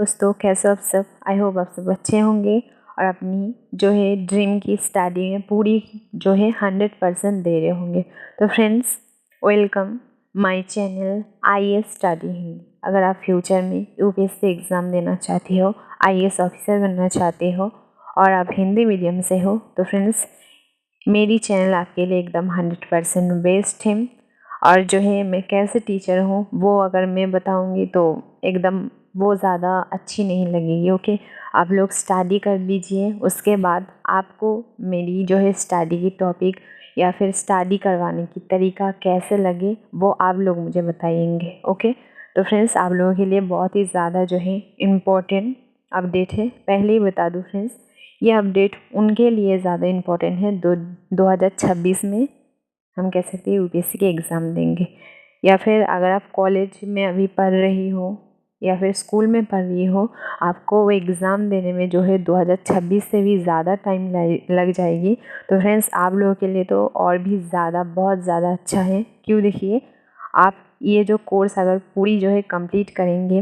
दोस्तों, कैसे हो आप सब। आई होप आप सब अच्छे होंगे और अपनी जो है ड्रीम की स्टडी में पूरी जो है 100% दे रहे होंगे। तो friends, welcome my channel IAS study Hindi. अगर आप फ्यूचर में UPSC एग्ज़ाम देना चाहते हो, IAS ऑफिसर बनना चाहते हो और आप हिंदी मीडियम से हो, तो फ्रेंड्स मेरी चैनल आपके लिए एकदम 100% बेस्ट है। और जो है मैं कैसे टीचर हूँ वो अगर मैं बताऊँगी तो एकदम वो ज़्यादा अच्छी नहीं लगेगी। ओके, आप लोग स्टडी कर लीजिए, उसके बाद आपको मेरी जो है स्टडी की टॉपिक या फिर स्टडी करवाने की तरीका कैसे लगे वो आप लोग मुझे बताएंगे। ओके, तो फ्रेंड्स आप लोगों के लिए बहुत ही ज़्यादा जो है इम्पोर्टेंट अपडेट है। पहले ही बता दूँ फ्रेंड्स, ये अपडेट उनके लिए ज़्यादा इम्पोर्टेंट है 2026 में हम कह सकते हैं UPSC के एग्ज़ाम देंगे, या फिर अगर आप कॉलेज में अभी पढ़ रही हो या फिर स्कूल में पढ़ रही हो, आपको वो एग्ज़ाम देने में जो है 2026 से भी ज़्यादा टाइम लग जाएगी। तो फ्रेंड्स आप लोगों के लिए तो और भी ज़्यादा बहुत ज़्यादा अच्छा है। क्यों, देखिए आप ये जो कोर्स अगर पूरी जो है कंप्लीट करेंगे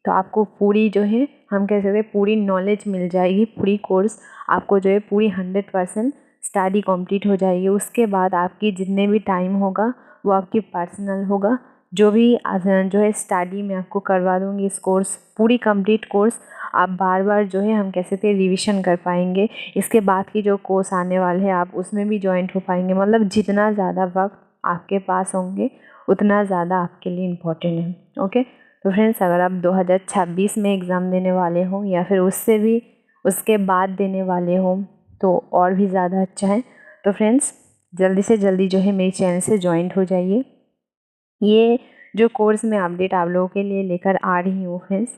तो आपको पूरी जो है हम कह सकते हैं पूरी नॉलेज मिल जाएगी। पूरी कोर्स आपको जो है पूरी 100% स्टडी कंप्लीट हो जाएगी। उसके बाद आपकी जितने भी टाइम होगा वो आपकी पर्सनल होगा। जो भी जो है स्टडी मैं आपको करवा दूँगी, इस कोर्स पूरी कंप्लीट कोर्स आप बार बार जो है हम कह सकते हैं रिविज़न कर पाएंगे। इसके बाद की जो कोर्स आने वाले हैं आप उसमें भी जॉइंट हो पाएंगे। मतलब जितना ज़्यादा वक्त आपके पास होंगे उतना ज़्यादा आपके लिए इम्पोर्टेंट है। ओके, तो फ्रेंड्स अगर आप 2026 में एग्ज़ाम देने वाले हो या फिर उससे भी उसके बाद देने वाले हो तो और भी ज़्यादा अच्छा है। तो फ्रेंड्स जल्दी से जल्दी जो है मेरे चैनल से जॉइंट हो जाइए। ये जो कोर्स मैं अपडेट आप लोगों के लिए लेकर आ रही हूँ फ्रेंड्स,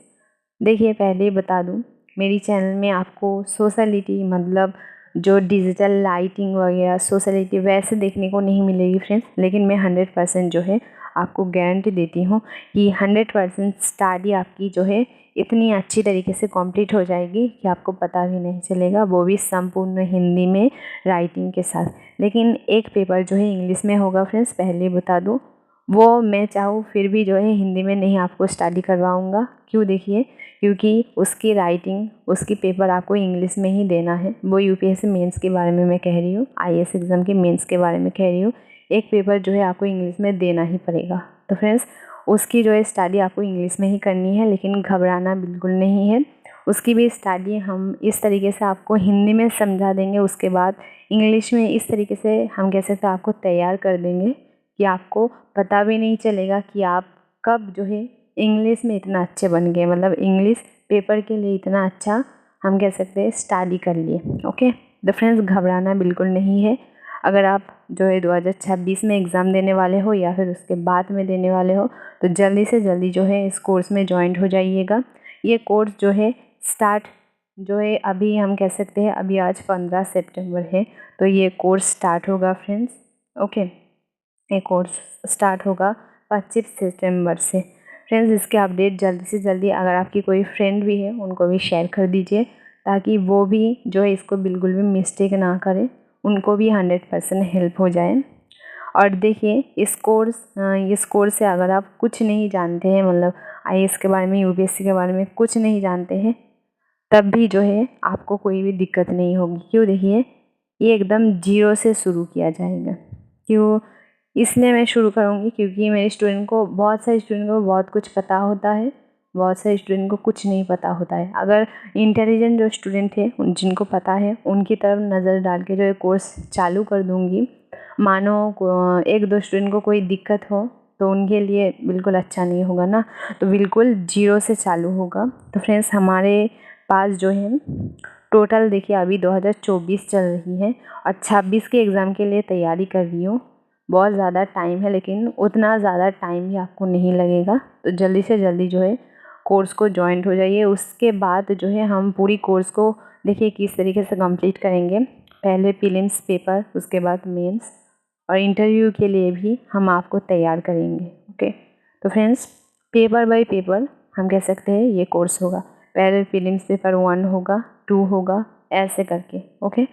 देखिए पहले ही बता दूँ मेरी चैनल में आपको सोशलिटी मतलब जो डिजिटल लाइटिंग वगैरह सोशलिटी वैसे देखने को नहीं मिलेगी फ्रेंड्स। लेकिन मैं 100% जो है आपको गारंटी देती हूँ कि 100% स्टडी आपकी जो है इतनी अच्छी तरीके से कंप्लीट हो जाएगी कि आपको पता भी नहीं चलेगा, वो भी संपूर्ण हिंदी में राइटिंग के साथ। लेकिन एक पेपर जो है इंग्लिश में होगा फ्रेंड्स, पहले बता दूँ, वो मैं चाहूँ फिर भी जो है हिंदी में नहीं आपको स्टडी करवाऊँगा। क्यों, देखिए क्योंकि उसकी राइटिंग उसकी पेपर आपको इंग्लिश में ही देना है। वो UPSC मेंस के बारे में मैं कह रही हूँ, IAS एग्ज़ाम के मेंस के बारे में कह रही हूँ। एक पेपर जो है आपको इंग्लिश में देना ही पड़ेगा। तो फ्रेंड्स उसकी जो है स्टडी आपको इंग्लिश में ही करनी है, लेकिन घबराना बिल्कुल नहीं है। उसकी भी स्टडी हम इस तरीके से आपको हिंदी में समझा देंगे, उसके बाद इंग्लिश में इस तरीके से हम कह सकते हैं आपको तैयार कर देंगे कि आपको पता भी नहीं चलेगा कि आप कब जो है इंग्लिश में इतना अच्छे बन गए, मतलब इंग्लिश पेपर के लिए इतना अच्छा हम कह सकते हैं स्टडी कर लिए। ओके, तो फ्रेंड्स घबराना बिल्कुल नहीं है। अगर आप जो है 2026 में एग्ज़ाम देने वाले हो या फिर उसके बाद में देने वाले हो तो जल्दी से जल्दी जो है इस कोर्स में जॉइंट हो जाइएगा। ये कोर्स जो है स्टार्ट जो है अभी हम कह सकते हैं अभी आज 15 सितंबर है, तो ये कोर्स स्टार्ट होगा फ्रेंड्स। ओके, ये कोर्स स्टार्ट होगा 25 सितंबर से। फ्रेंड्स इसके अपडेट जल्दी से जल्दी अगर आपकी कोई फ्रेंड भी है उनको भी शेयर कर दीजिए, ताकि वो भी जो है इसको बिल्कुल भी मिस्टेक ना करें, उनको भी 100% हेल्प हो जाए। और देखिए इस कोर्स से अगर आप कुछ नहीं जानते हैं, मतलब IAS के बारे में UPSC के बारे में कुछ नहीं जानते हैं, तब भी जो है आपको कोई भी दिक्कत नहीं होगी। क्यों, देखिए ये एकदम जीरो से शुरू किया जाएगा। क्यों, इसलिए मैं शुरू करूँगी क्योंकि मेरे स्टूडेंट को बहुत सारे स्टूडेंट को बहुत कुछ पता होता है, बहुत सारे स्टूडेंट को कुछ नहीं पता होता है। अगर इंटेलिजेंट जो स्टूडेंट है जिनको पता है उनकी तरफ नज़र डाल के जो है कोर्स चालू कर दूँगी। मानो एक दो स्टूडेंट को कोई दिक्कत हो तो उनके लिए बिल्कुल अच्छा नहीं होगा ना, तो बिल्कुल जीरो से चालू होगा। तो फ्रेंड्स हमारे पास जो है टोटल देखिए अभी 2024 चल रही है और 26 के एग्ज़ाम के लिए तैयारी कर रही हूँ। बहुत ज़्यादा टाइम है, लेकिन उतना ज़्यादा टाइम भी आपको नहीं लगेगा। तो जल्दी से जल्दी जो है कोर्स को जॉइंट हो जाइए। उसके बाद जो है हम पूरी कोर्स को देखिए किस तरीके से कंप्लीट करेंगे। पहले प्रीलिम्स पेपर, उसके बाद मेंस और इंटरव्यू के लिए भी हम आपको तैयार करेंगे। ओके, तो फ्रेंड्स पेपर बाय पेपर हम कह सकते हैं ये कोर्स होगा। पहले प्रीलिम्स पेपर 1 होगा, 2 होगा, ऐसे करके। ओके,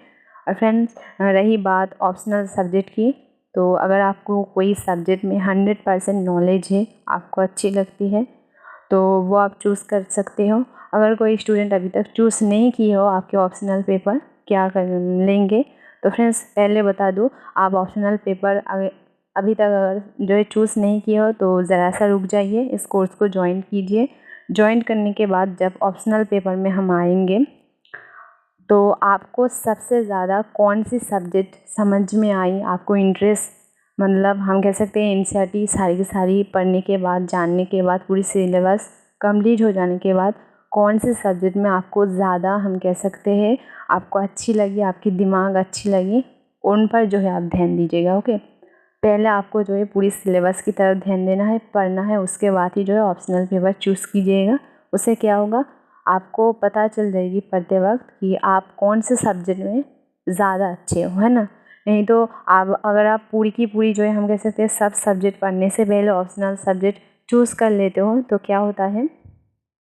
और फ्रेंड्स रही बात ऑप्शनल सब्जेक्ट की, तो अगर आपको कोई सब्जेक्ट में 100% नॉलेज है, आपको अच्छी लगती है, तो वो आप चूज़ कर सकते हो। अगर कोई स्टूडेंट अभी तक चूज़ नहीं किए हो आपके ऑप्शनल पेपर क्या कर लेंगे, तो फ्रेंड्स पहले बता दूँ, आप ऑप्शनल पेपर अभी तक अगर जो है चूज़ नहीं किए हो तो ज़रा सा रुक जाइए, इस कोर्स को ज्वाइन कीजिए। ज्वाइन करने के बाद जब ऑप्शनल पेपर में हम आएंगे तो आपको सबसे ज़्यादा कौन सी सब्जेक्ट समझ में आई, आपको इंटरेस्ट, मतलब हम कह सकते हैं एनसीईआरटी सारी की सारी पढ़ने के बाद, जानने के बाद, पूरी सिलेबस कंप्लीट हो जाने के बाद कौन से सब्जेक्ट में आपको ज़्यादा हम कह सकते हैं आपको अच्छी लगी, आपकी दिमाग अच्छी लगी, उन पर जो है आप ध्यान दीजिएगा। ओके, पहले आपको जो है पूरी सिलेबस की तरफ ध्यान देना है, पढ़ना है, उसके बाद ही जो है ऑप्शनल पेपर चूज़ कीजिएगा। उससे क्या होगा, आपको पता चल जाएगी पढ़ते वक्त कि आप कौन से सब्जेक्ट में ज़्यादा अच्छे हो, है ना। नहीं तो आप अगर आप पूरी की पूरी जो है हम कह सकते हैं सब सब्जेक्ट पढ़ने से पहले ऑप्शनल सब्जेक्ट चूज़ कर लेते हो तो क्या होता है,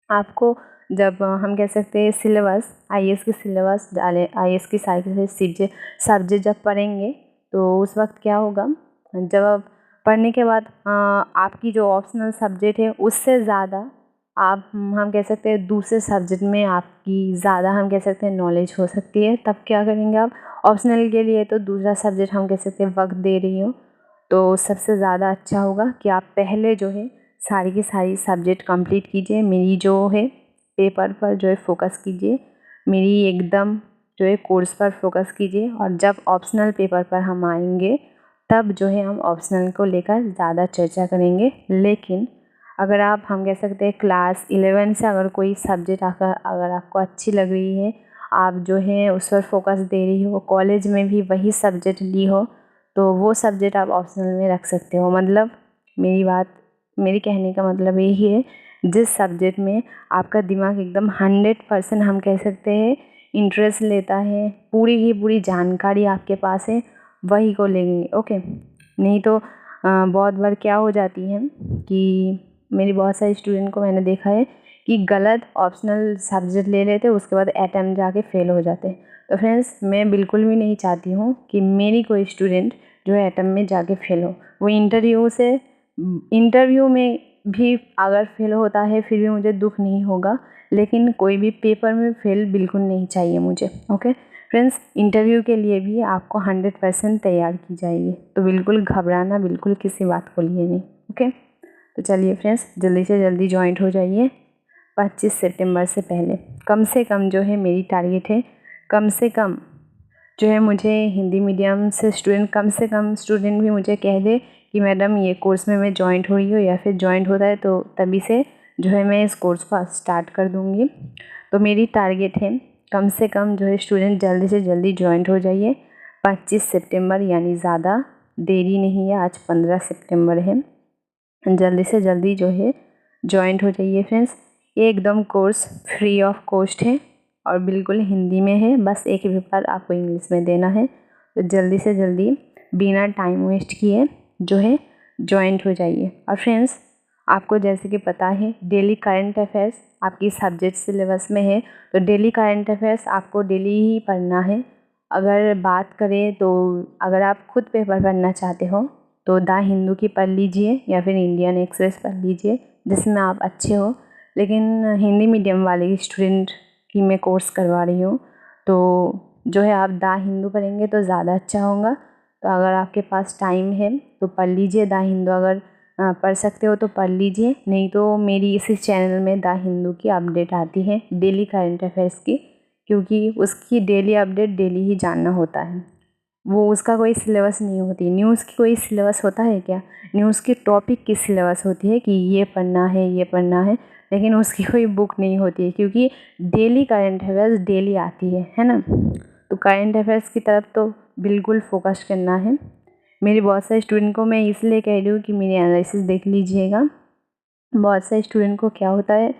आपको जब हम कह सकते हैं सिलेबस, आईएएस की सिलेबस डाले, आईएएस की सारी सब्जेक्ट जब पढ़ेंगे तो उस वक्त क्या होगा, जब आप पढ़ने के बाद आपकी जो ऑप्शनल सब्जेक्ट है उससे ज़्यादा आप हम कह सकते हैं दूसरे सब्जेक्ट में आपकी ज़्यादा हम कह सकते हैं नॉलेज हो सकती है। तब क्या करेंगे आप, ऑप्शनल के लिए तो दूसरा सब्जेक्ट हम कह सकते हैं वक्त दे रही हो, तो सबसे ज़्यादा अच्छा होगा कि आप पहले जो है सारी की सारी सब्जेक्ट कंप्लीट कीजिए, मेरी जो है पेपर पर जो है फोकस कीजिए, मेरी एकदम जो है कोर्स पर फोकस कीजिए, और जब ऑप्शनल पेपर पर हम आएंगे तब जो है हम ऑप्शनल को लेकर ज़्यादा चर्चा करेंगे। लेकिन अगर आप हम कह सकते हैं क्लास 11 से अगर कोई सब्जेक्ट अगर आपको अच्छी लग रही है, आप जो है उस पर फोकस दे रही हो, कॉलेज में भी वही सब्जेक्ट ली हो, तो वो सब्जेक्ट आप ऑप्शनल में रख सकते हो। मतलब मेरी कहने का मतलब यही है, जिस सब्जेक्ट में आपका दिमाग एकदम 100% हम कह सकते हैं इंटरेस्ट लेता है, पूरी की पूरी जानकारी आपके पास है, वही को लेंगे। ओके, नहीं तो बहुत बार क्या हो जाती है कि मेरी बहुत सारे स्टूडेंट को मैंने देखा है कि गलत ऑप्शनल सब्जेक्ट ले लेते, उसके बाद अटेम्प्ट जाके फेल हो जाते हैं। तो फ्रेंड्स मैं बिल्कुल भी नहीं चाहती हूँ कि मेरी कोई स्टूडेंट जो है अटेम्प्ट में जाके फेल हो। वो इंटरव्यू में भी अगर फेल होता है फिर भी मुझे दुख नहीं होगा, लेकिन कोई भी पेपर में फेल बिल्कुल नहीं चाहिए मुझे। ओके फ्रेंड्स, इंटरव्यू के लिए भी आपको 100% तैयार की जाएगी, तो बिल्कुल घबराना बिल्कुल किसी बात को लिए नहीं। ओके, तो चलिए फ्रेंड्स जल्दी से जल्दी ज्वाइंट हो जाइए 25 सितंबर से पहले। कम से कम जो है मेरी टारगेट है, कम से कम जो है मुझे हिंदी मीडियम से कम से कम स्टूडेंट भी मुझे कह दे कि मैडम ये कोर्स में मैं ज्वाइंट हो रही हूँ, या फिर ज्वाइंट होता है तो तभी से जो है मैं इस कोर्स को स्टार्ट कर दूँगी। तो मेरी टारगेट है कम से कम जो है स्टूडेंट जल्दी से जल्दी ज्वाइंट हो जाइए 25 सितंबर, यानी ज़्यादा देरी नहीं है, आज 15 सितंबर है। जल्दी से जल्दी जो है ज्वाइंट हो जाइए फ्रेंड्स। ये एकदम कोर्स फ्री ऑफ कॉस्ट है और बिल्कुल हिंदी में है, बस एक पेपर आपको इंग्लिश में देना है। तो जल्दी से जल्दी बिना टाइम वेस्ट किए जो है ज्वाइंट हो जाइए। और फ्रेंड्स आपको जैसे कि पता है डेली करंट अफेयर्स आपकी सब्जेक्ट सिलेबस में है, तो डेली करंट अफेयर्स आपको डेली ही पढ़ना है। अगर बात करें तो अगर आप खुद पेपर पढ़ना चाहते हो तो द हिंदू की पढ़ लीजिए या फिर इंडियन एक्सप्रेस पढ़ लीजिए, जिसमें आप अच्छे हो। लेकिन हिंदी मीडियम वाले स्टूडेंट की मैं कोर्स करवा रही हूँ, तो जो है आप द हिंदू पढ़ेंगे तो ज़्यादा अच्छा होगा। तो अगर आपके पास टाइम है तो पढ़ लीजिए द हिंदू, अगर पढ़ सकते हो तो पढ़ लीजिए, नहीं तो मेरी इसी चैनल में द हिंदू की अपडेट आती है डेली करंट अफेयर्स की, क्योंकि उसकी डेली अपडेट डेली ही जानना होता है। वो उसका कोई सिलेबस नहीं होती। न्यूज़ की कोई सिलेबस होता है क्या? न्यूज़ की टॉपिक की सिलेबस होती है कि ये पढ़ना है, ये पढ़ना है, लेकिन उसकी कोई बुक नहीं होती है, क्योंकि डेली करंट अफेयर्स डेली आती है ना। तो करंट अफेयर्स की तरफ तो बिल्कुल फोकस करना है। मेरे बहुत सारे स्टूडेंट को मैं इसलिए कह रही हूँ कि मेरी एनालिसिस देख लीजिएगा। बहुत सारे स्टूडेंट को क्या होता है,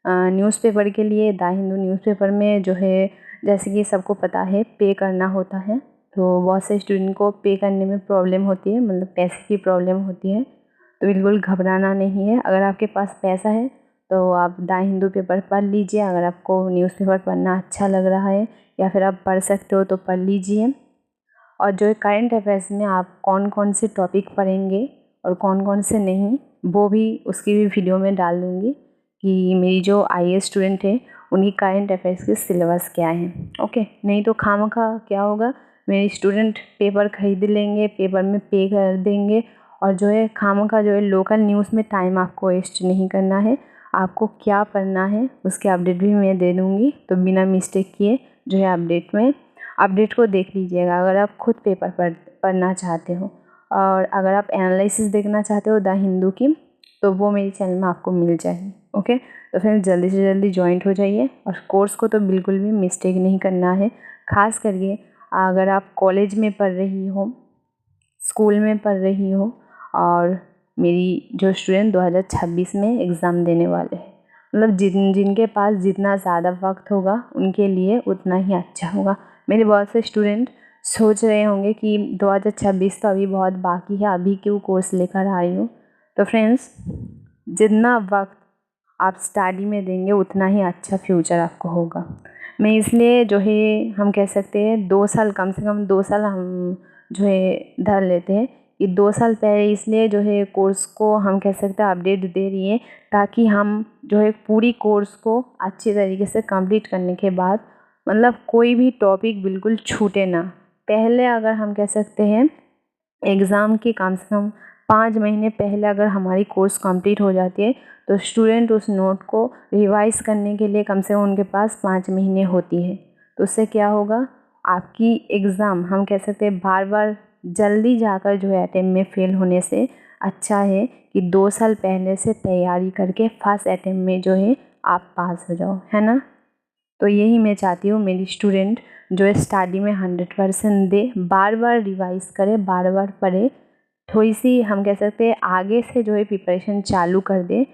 न्यूज़पेपर के लिए द हिंदू न्यूज़पेपर में जो है जैसे कि सबको पता है पे करना होता है, तो बहुत से स्टूडेंट को पे करने में प्रॉब्लम होती है, मतलब पैसे की प्रॉब्लम होती है। तो बिल्कुल घबराना नहीं है, अगर आपके पास पैसा है तो आप द हिंदू पेपर पढ़ लीजिए। अगर आपको न्यूज़पेपर पढ़ना अच्छा लग रहा है या फिर आप पढ़ सकते हो तो पढ़ लीजिए। और जो करंट अफेयर्स में आप कौन कौन से टॉपिक पढ़ेंगे और कौन कौन से नहीं, वो भी उसकी भी वीडियो में डाल दूँगी कि मेरी जो आईएएस स्टूडेंट है उनकी करंट अफेयर्स की सिलेबस क्या है। ओके, नहीं तो खामखा क्या होगा, मेरे स्टूडेंट पेपर खरीद लेंगे, पेपर में पे कर देंगे, और जो है खामखा जो है लोकल न्यूज़ में टाइम आपको वेस्ट नहीं करना है। आपको क्या पढ़ना है उसके अपडेट भी मैं दे दूँगी, तो बिना मिस्टेक किए जो है अपडेट को देख लीजिएगा अगर आप खुद पेपर पढ़ना चाहते हो। और अगर आप एनालिसिस देखना चाहते हो द हिंदू की, तो वो मेरे चैनल में आपको मिल जाएगी। ओके, तो फ्रेंड्स जल्दी से जल्दी ज्वाइंट हो जाइए, और कोर्स को तो बिल्कुल भी मिस्टेक नहीं करना है। खास करके अगर आप कॉलेज में पढ़ रही हो, स्कूल में पढ़ रही हो, और मेरी जो स्टूडेंट 2026 में एग्ज़ाम देने वाले हैं, मतलब जिनके पास जितना ज़्यादा वक्त होगा उनके लिए उतना ही अच्छा होगा। मेरे बहुत से स्टूडेंट सोच रहे होंगे कि 2026 तो अभी बहुत बाकी है, अभी क्यों कोर्स लेकर आ रही हूँ। तो फ्रेंड्स, जितना वक्त आप स्टडी में देंगे उतना ही अच्छा फ्यूचर आपको होगा। मैं इसलिए जो है हम कह सकते हैं 2 साल, कम से कम 2 साल हम जो है धर लेते हैं कि 2 साल पहले इसलिए जो है कोर्स को हम कह सकते हैं अपडेट दे रही है, ताकि हम जो है पूरी कोर्स को अच्छी तरीके से कंप्लीट करने के बाद मतलब कोई भी टॉपिक बिल्कुल छूटे ना। पहले अगर हम कह सकते हैं एग्ज़ाम के कम से कम 5 महीने पहले अगर हमारी कोर्स कंप्लीट हो जाती है, तो स्टूडेंट उस नोट को रिवाइज़ करने के लिए कम से कम उनके पास 5 महीने होती है। तो उससे क्या होगा, आपकी एग्ज़ाम हम कह सकते हैं बार बार जल्दी जाकर जो है अटेम्प्ट में फ़ेल होने से अच्छा है कि 2 साल पहले से तैयारी करके फर्स्ट अटेम्प्ट में जो है आप पास हो जाओ, है ना। तो यही मैं चाहती हूँ मेरी स्टूडेंट जो है स्टडी में 100% दे, बार बार रिवाइज़ करे, बार बार पढ़े, थोड़ी सी हम कह सकते हैं आगे से जो है प्रिपरेशन चालू कर दे,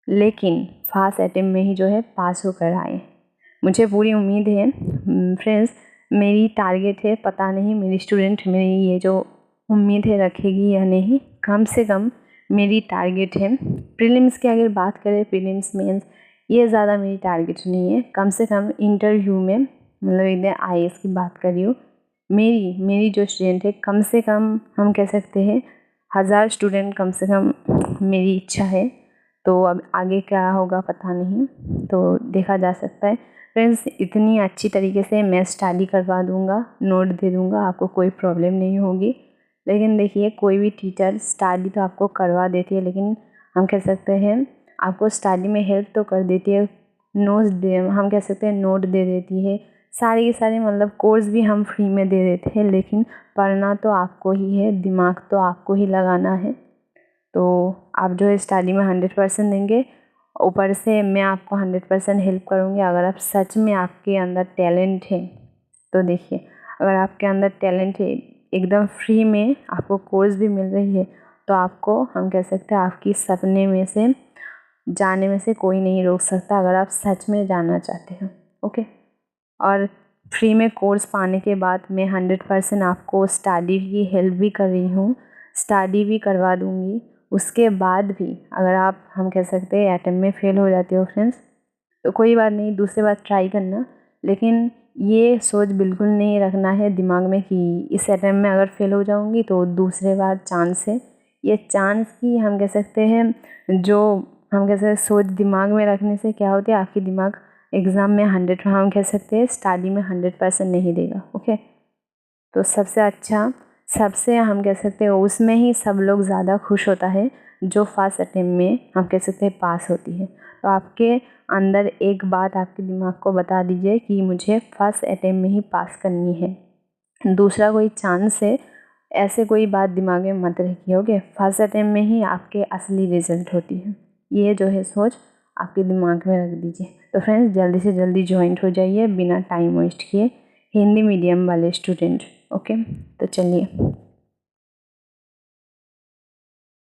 लेकिन फर्स्ट अटेम्प्ट में ही जो है पास होकर आए। मुझे पूरी उम्मीद है फ्रेंड्स, मेरी टारगेट है, पता नहीं मेरी स्टूडेंट मेरी ये जो उम्मीद है रखेगी या नहीं। कम से कम मेरी टारगेट है, प्रीलिम्स की अगर बात करें, प्रीलिम्स मेंस ये ज़्यादा मेरी टारगेट नहीं है, कम से कम इंटरव्यू में, मतलब एकदम IAS की बात कर रही हूँ, मेरी जो स्टूडेंट है कम से कम हम कह सकते हैं 1000 स्टूडेंट कम से कम मेरी इच्छा है। तो अब आगे क्या होगा पता नहीं, तो देखा जा सकता है। फ्रेंड्स, इतनी अच्छी तरीके से मैं स्टडी करवा दूँगा, नोट दे दूँगा, आपको कोई प्रॉब्लम नहीं होगी। लेकिन देखिए, कोई भी टीचर स्टडी तो आपको करवा देती है, लेकिन हम कह सकते हैं आपको स्टडी में हेल्प तो कर देती है, हम कह सकते हैं नोट दे देती है, सारे के सारे मतलब कोर्स भी हम फ्री में दे देते हैं, लेकिन पढ़ना तो आपको ही है, दिमाग तो आपको ही लगाना है। तो आप जो है स्टडी में 100% देंगे, ऊपर से मैं आपको 100% हेल्प करूँगी। अगर आप सच में आपके अंदर टैलेंट है, तो देखिए, अगर आपके अंदर टैलेंट है, एकदम फ्री में आपको कोर्स भी मिल रही है, तो आपको हम कह सकते हैं आपकी सपने में से जाने में से कोई नहीं रोक सकता, अगर आप सच में जाना चाहते हो। ओके, और फ्री में कोर्स पाने के बाद मैं 100% आपको स्टडी की हेल्प भी कर रही हूँ, स्टडी भी करवा दूँगी। उसके बाद भी अगर आप हम कह सकते हैं अटेम्प्ट में फ़ेल हो जाते हो फ्रेंड्स, तो कोई बात नहीं, दूसरी बार ट्राई करना, लेकिन ये सोच बिल्कुल नहीं रखना है दिमाग में कि इस अटेम्प्ट में अगर फ़ेल हो जाऊँगी तो दूसरे बार चांस है। ये चांस की हम कह सकते हैं जो हम कह सकते हैं सोच दिमाग में रखने से क्या होती है, आपकी दिमाग एग्ज़ाम में 100 हम कह सकते हैं स्टडी में 100% नहीं देगा। ओके, तो सबसे अच्छा, सबसे हम कह सकते हैं उसमें ही सब लोग ज़्यादा खुश होता है जो फर्स्ट अटेम्प्ट में हम कह सकते हैं पास होती है। तो आपके अंदर एक बात आपके दिमाग को बता दीजिए कि मुझे फर्स्ट अटेम्प्ट में ही पास करनी है, दूसरा कोई चांस है, ऐसे कोई बात दिमाग में मत रखिए। ओके, फर्स्ट अटेम्प्ट में ही आपके असली रिजल्ट होती है, ये जो है सोच आपके दिमाग में रख दीजिए। तो फ्रेंड्स, जल्दी से जल्दी ज्वाइंट हो जाइए बिना टाइम वेस्ट किए, हिंदी मीडियम वाले स्टूडेंट। ओके, तो चलिए।